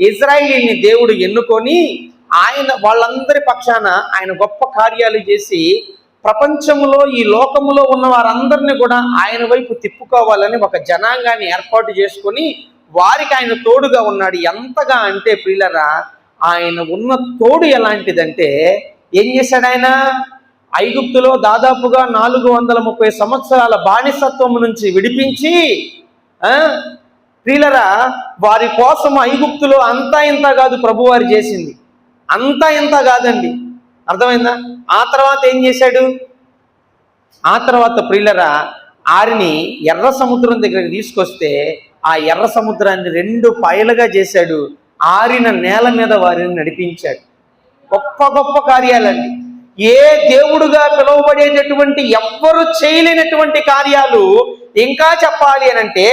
ఇజ్రాయేలీని దేవుడు ఎన్నుకొని వాళ్ళందరి పక్షాన ఆయన గొప్ప కార్యాలు చేసి ప్రపంచంలో ఈ లోకములో ఉన్న వారందరినీ కూడా ఆయన వైపు తిప్పుకోవాలని ఒక జనాంగాన్ని ఏర్పాటు చేసుకొని వారికి ఆయన తోడుగా ఉన్నాడు. ఎంతగా అంటే ప్రియులరా, ఆయన ఉన్న తోడు ఎలాంటిదంటే ఏం చేశాడు ఆయన? ఐగుప్తులో దాదాపుగా 430 సంవత్సరాల బానిసత్వం నుంచి విడిపించి ప్రియులరా, వారి కోసం ఐగుప్తులో అంతా ఇంత కాదు ప్రభువారు చేసింది, అంతా ఇంత కాదండి, అర్థమైందా? ఆ తర్వాత ఏం చేశాడు? ఆ తర్వాత ప్రియులరా, ఆరిని ఎర్ర సముద్రం దగ్గరికి తీసుకొస్తే ఆ ఎర్ర సముద్రాన్ని 2 పాయలుగా చేశాడు. ఆరిన నేల మీద వారిని నడిపించాడు. గొప్ప గొప్ప కార్యాలండి. ఏ దేవుడుగా పిలువబడేటటువంటి ఎవ్వరు చేయలేనటువంటి కార్యాలు ఇంకా చెప్పాలి అని అంటే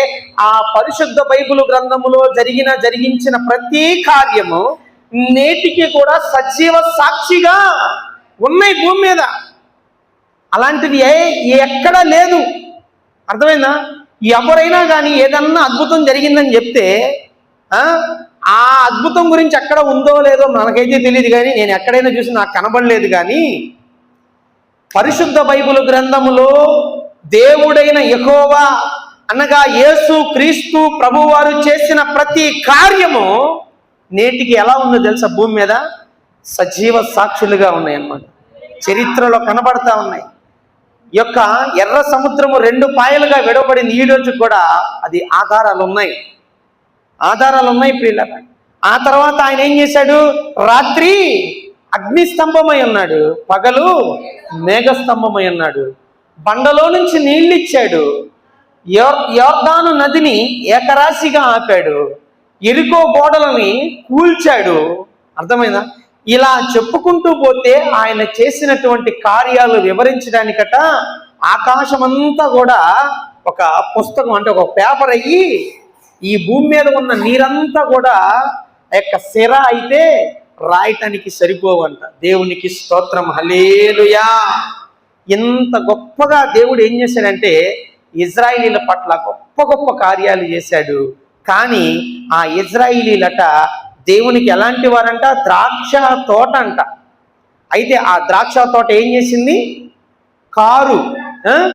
ఆ పరిశుద్ధ బైబిల్ గ్రంథములో జరిగించిన ప్రతి కార్యము నేటికి కూడా సజీవ సాక్షిగా ఉన్నాయి భూమి మీద. అలాంటిది ఎక్కడా లేదు, అర్థమైందా? ఎవరైనా కానీ ఏదన్నా అద్భుతం జరిగిందని చెప్తే ఆ అద్భుతం గురించి ఎక్కడ ఉందో లేదో మనకైతే తెలియదు, కానీ నేను ఎక్కడైనా చూసి నాకు కనబడలేదు. కానీ పరిశుద్ధ బైబిల్ గ్రంథములో దేవుడైన యెహోవా అనగా యేసు క్రీస్తు ప్రభువారు చేసిన ప్రతి కార్యము నేటికి ఎలా ఉందో తెలుసా? భూమి మీద సజీవ సాక్షులుగా ఉన్నాయన్నమాట, చరిత్రలో కనబడతా ఉన్నాయి. యొక్క ఎర్ర సముద్రము 2 పాయలుగా విడవబడింది. ఈ రోజు కూడా అది ఆధారాలు ఉన్నాయి ప్రియుల. ఆ తర్వాత ఆయన ఏం చేశాడు? రాత్రి అగ్నిస్తంభమై ఉన్నాడు, పగలు మేఘస్తంభమై ఉన్నాడు. బండలో నుంచి నీళ్ళు ఇచ్చాడు, యోర్దాను నదిని ఏకరాశిగా ఆపాడు, ఎరికో గోడలని కూల్చాడు. అర్థమైందా? ఇలా చెప్పుకుంటూ పోతే ఆయన చేసినటువంటి కార్యాలు వివరించడానికట ఆకాశమంతా కూడా ఒక పుస్తకం, అంటే ఒక పేపర్ అయ్యి ఈ భూమి మీద ఉన్న నీరంతా కూడా యొక్క సిర అయితే రాయటానికి సరిపోవంట. దేవునికి స్తోత్రం, హల్లెలూయా. ఇంత గొప్పగా దేవుడు ఏం చేశాడంటే ఇజ్రాయేలీల పట్ల గొప్ప గొప్ప కార్యాలు చేశాడు. కానీ ఆ ఇజ్రాయేలీలట దేవునికి ఎలాంటి వారంట? ద్రాక్ష తోట అంట. అయితే ఆ ద్రాక్ష తోట ఏం చేసింది? కారు